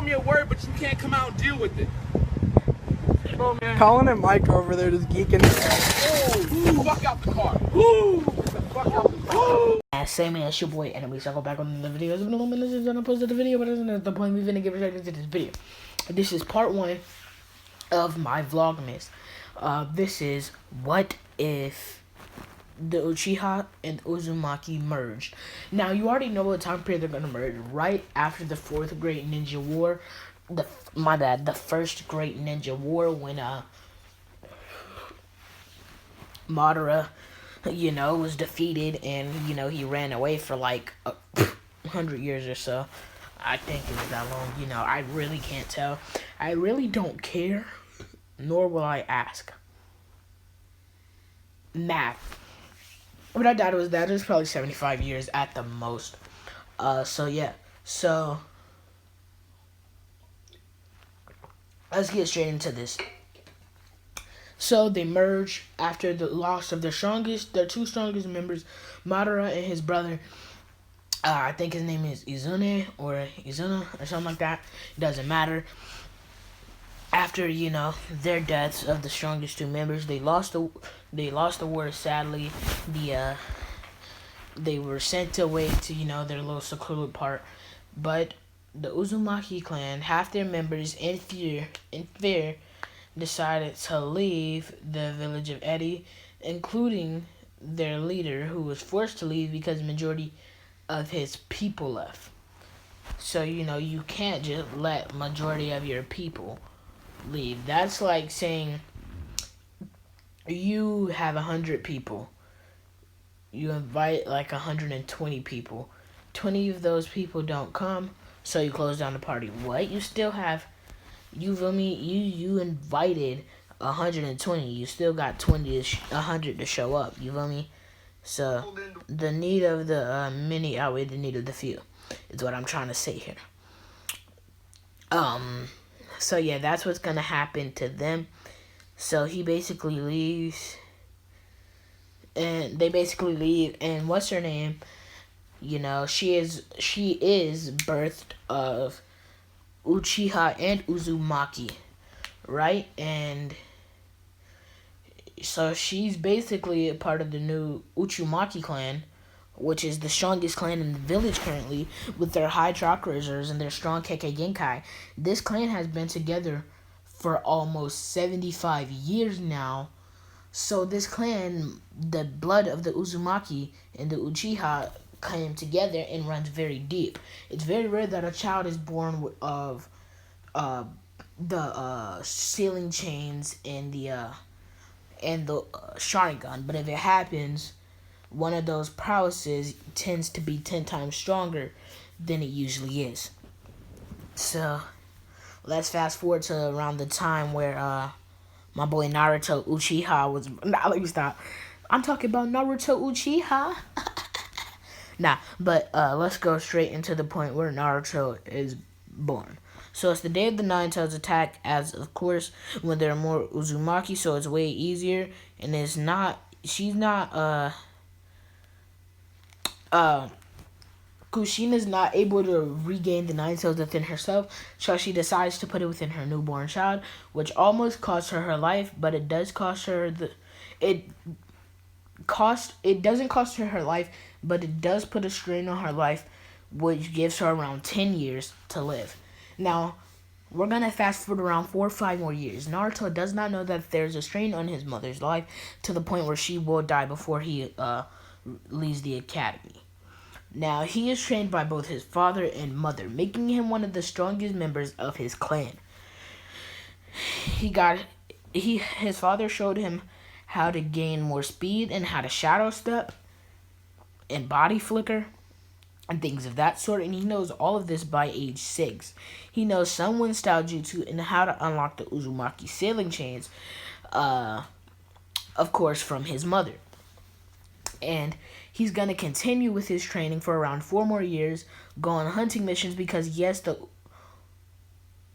me a word, but you can't come out and deal with it. Oh, man. Colin and Mike are over there just geeking. Oh, fuck out the car. Woo! Fuck out the car. Same as your boy Enemy. So I go back on the video. It's been a little minute since I posted the video, but isn't the point we're gonna give a to this video. This is part 1 of my Vlogmas. This is what if the Uchiha and Uzumaki merged. Now you already know what time period they're gonna merge. Right after the 4th Great Ninja War. The first Great Ninja War when Madara, was defeated and he ran away for like 100 years or so. I think it was that long. I really can't tell. I really don't care, nor will I ask. Math. But I doubt it was that. It was probably 75 years at the most. So yeah. So let's get straight into this. So they merge after the loss of their two strongest members, Madara and his brother. I think his name is Izuna or something like that. It doesn't matter. After their deaths of the strongest two members, they lost the war. Sadly, they were sent away to their little secluded part, but the Uzumaki clan, half their members in fear, decided to leave the village of Edi, including their leader, who was forced to leave because the majority of his people left. So you can't just let majority of your people leave. That's like saying you have 100 people. You invite like 120 people. 20 of those people don't come, so you close down the party. What? You still have, you feel me? You invited 120. You still got 100 to show up. You feel me? So the need of the many outweigh the need of the few, is what I'm trying to say here. So yeah, that's what's gonna happen to them. So he basically leaves, and they basically leave. And what's her name? She is birthed of Uchiha and Uzumaki, right? And so she's basically a part of the new Uzumaki clan, which is the strongest clan in the village currently, with their high chakra reserves and their strong Kekkei Genkai. This clan has been together for almost 75 years now. So this clan, the blood of the Uzumaki and the Uchiha, came together and runs very deep. It's very rare that a child is born of the sealing chains and the Sharingan. But if it happens, one of those prowesses tends to be 10 times stronger than it usually is. So let's fast forward to around the time where my boy Naruto Uchiha was... Nah, let me stop. I'm talking about Naruto Uchiha. Nah, but let's go straight into the point where Naruto is born. So it's the day of the Nine-Tails attack, as of course, when there are more Uzumaki, so it's way easier. And it's not... Kushina's not able to regain the Nine-Tails within herself, so she decides to put it within her newborn child, which almost cost her life, but it does cost her it doesn't cost her life, but it does put a strain on her life, which gives her around 10 years to live. Now, we're gonna fast forward around 4 or 5 more years. Naruto does not know that there's a strain on his mother's life, to the point where she will die before he leaves the academy. Now, he is trained by both his father and mother, making him one of the strongest members of his clan. His father showed him how to gain more speed and how to shadow step and body flicker and things of that sort, and he knows all of this by age 6. He knows some wind style jutsu and how to unlock the Uzumaki sailing chains, of course, from his mother. And he's going to continue with his training for around 4 more years, go on hunting missions, because yes, the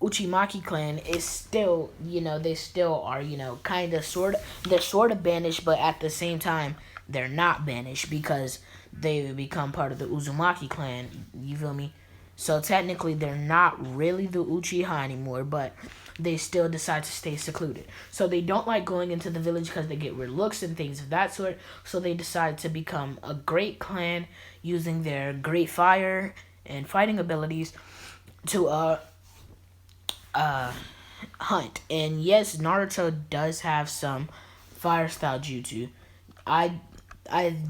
Uchimaki clan is still, they still are, they're sort of banished, but at the same time, they're not banished because they've become part of the Uzumaki clan, you feel me? So technically, they're not really the Uchiha anymore, but they still decide to stay secluded. So they don't like going into the village because they get weird looks and things of that sort. So they decide to become a great clan using their great fire and fighting abilities to hunt. And yes, Naruto does have some fire style jutsu. I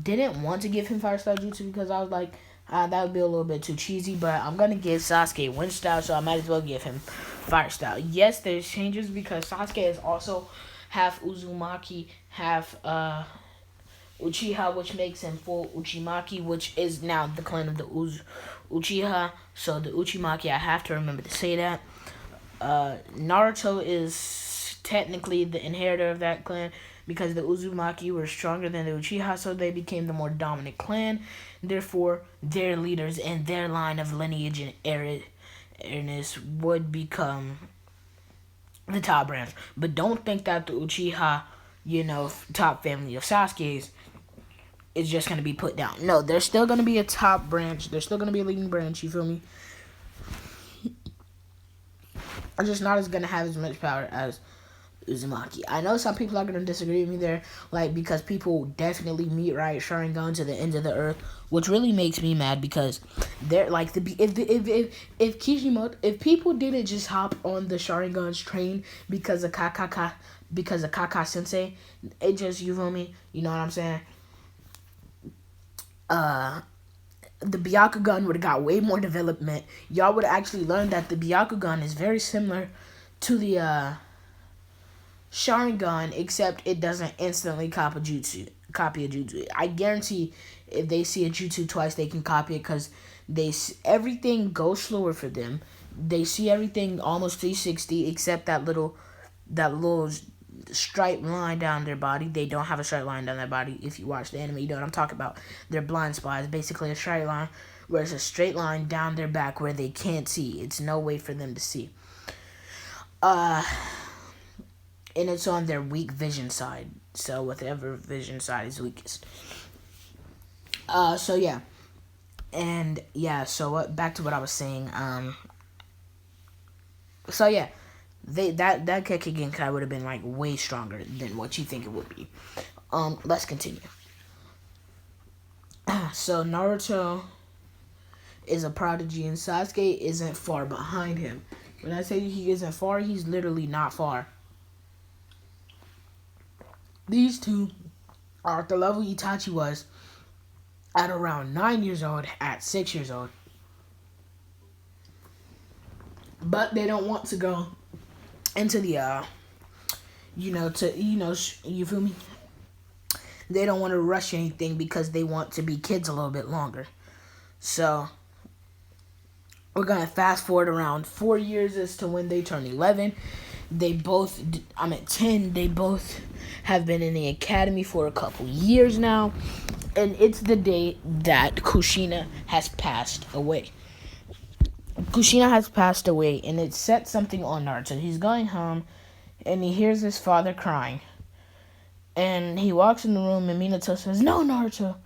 didn't want to give him fire style jutsu because I was like, that would be a little bit too cheesy. But I'm gonna give Sasuke wind style, so I might as well give him fire style. Yes, there's changes because Sasuke is also half Uzumaki, half Uchiha, which makes him full Uchimaki, which is now the clan of the Uchiha. So the Uchimaki, I have to remember to say that. Naruto is technically the inheritor of that clan because the Uzumaki were stronger than the Uchiha, so they became the more dominant clan. Therefore, their leaders and their line of lineage and heirness would become the top branch. But don't think that the Uchiha, top family of Sasuke's is just going to be put down. No, there's still going to be a top branch. There's still going to be a leading branch, you feel me? I'm just not as going to have as much power as Uzumaki. I know some people are going to disagree with me there, because people definitely meet right Sharingan to the ends of the earth, which really makes me mad because they're if Kishimoto, if people didn't just hop on the Sharingan's train because of Kaka Sensei, it just, you feel me? You know what I'm saying? The Byakugan would have got way more development. Y'all would actually learn that the Byakugan is very similar to the Sharingan, except it doesn't instantly copy a jutsu. I guarantee if they see a jutsu twice, they can copy it because everything goes slower for them. They see everything almost 360, except that little straight line down their body. They don't have a straight line down their body. If you watch the anime, you know what I'm talking about. Their blind spot is basically a straight line, where it's a straight line down their back where they can't see. It's no way for them to see. And it's on their weak vision side. So whatever vision side is weakest. So yeah. And yeah, so back to what I was saying. So yeah. That Kekkei Genkai would have been way stronger than what you think it would be. Let's continue. So Naruto is a prodigy and Sasuke isn't far behind him. When I say he isn't far, he's literally not far. These two are at the level Itachi was at around 9 years old, at 6 years old. But they don't want to go into the, you feel me? They don't want to rush anything because they want to be kids a little bit longer. So, we're going to fast forward around 4 years as to when they turn 11. They both, 10, they both have been in the academy for a couple years now. And it's the day that Kushina has passed away. Kushina has passed away, and it set something on Naruto. He's going home, and he hears his father crying. And he walks in the room, and Minato says, "No, Naruto,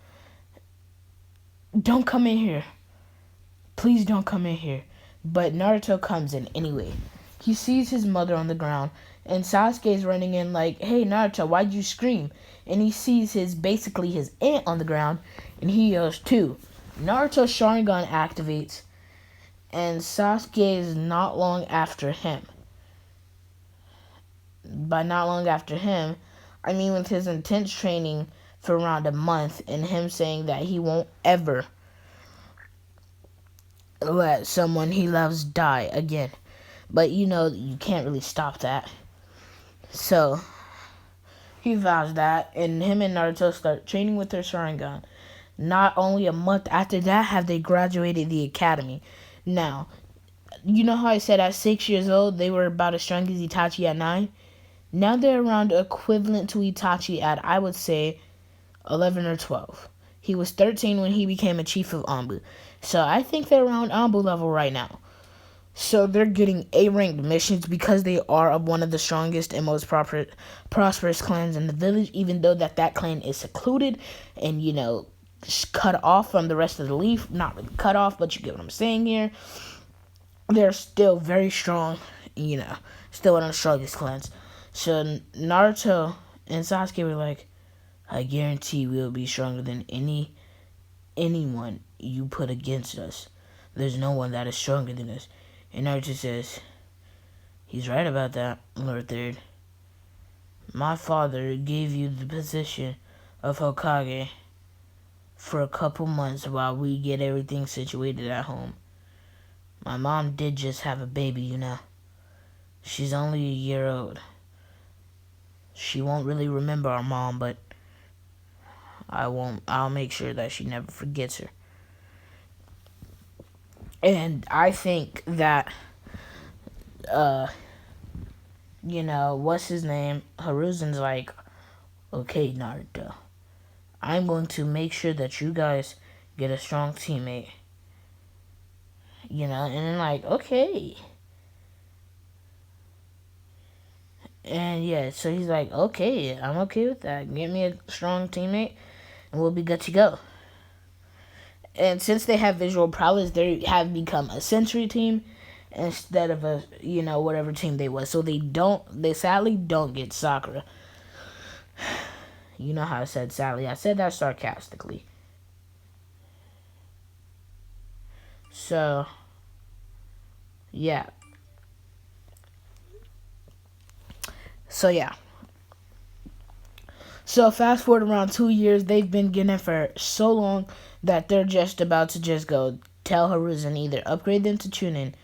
don't come in here. Please don't come in here." But Naruto comes in anyway. He sees his mother on the ground, and Sasuke is running in "Hey, Naruto, why'd you scream?" And he sees his aunt on the ground, and he yells too. Naruto's Sharingan activates, and Sasuke is not long after him. By not long after him, I mean with his intense training for around a month and him saying that he won't ever let someone he loves die again. But you can't really stop that. So, he vows that, and him and Naruto start training with their Sharingan. Not only a month after that have they graduated the academy. Now, you know how I said at 6 years old they were about as strong as Itachi at 9? Now they're around equivalent to Itachi at, I would say, 11 or 12. He was 13 when he became a chief of Anbu. So I think they're around Anbu level right now. So they're getting A-ranked missions because they are of one of the strongest and most prosperous clans in the village, even though that clan is secluded and, cut off from the rest of the leaf. Not really cut off, but you get what I'm saying here. They're still very strong, still one of the strongest clans. So Naruto and Sasuke were like, I guarantee we'll be stronger than anyone you put against us. There's no one that is stronger than us. And Naruto says, he's right about that, Lord Third. My father gave you the position of Hokage for a couple months while we get everything situated at home. My mom did just have a baby, She's only a year old. She won't really remember our mom, but I'll make sure that she never forgets her. And I think that, what's his name? Hiruzen's like, okay, Naruto, I'm going to make sure that you guys get a strong teammate. And then like, okay. And yeah, so he's like, okay, I'm okay with that. Get me a strong teammate and we'll be good to go. And since they have visual prowess, they have become a sensory team instead of a, whatever team they was. So they sadly don't get Sakura. You know how I said sadly. I said that sarcastically. So, yeah. So fast forward around 2 years, they've been getting it for so long that they're just about to just go tell Hiruzen either upgrade them to Chunin.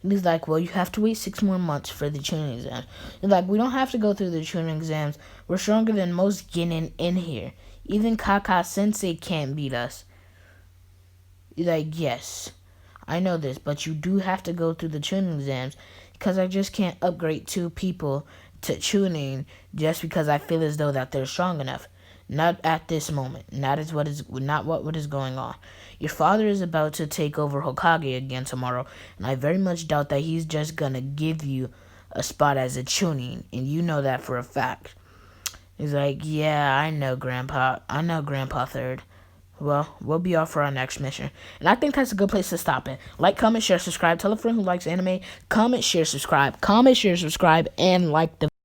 And he's like, well, you have to wait 6 more months for the Chunin exam. He's like, we don't have to go through the Chunin exams. We're stronger than most Genin in here. Even Kaka Sensei can't beat us. He's like, yes, I know this, but you do have to go through the Chunin exams because I just can't upgrade 2 people to Chunin just because I feel as though that they're strong enough. Not at this moment. Not what is going on. Your father is about to take over Hokage again tomorrow, and I very much doubt that he's just gonna give you a spot as a Chunin, and you know that for a fact. He's like, yeah, I know, Grandpa. I know, Grandpa Third. Well, we'll be off for our next mission. And I think that's a good place to stop it. Like, comment, share, subscribe. Tell a friend who likes anime. Comment, share, subscribe. Comment, share, subscribe, and like the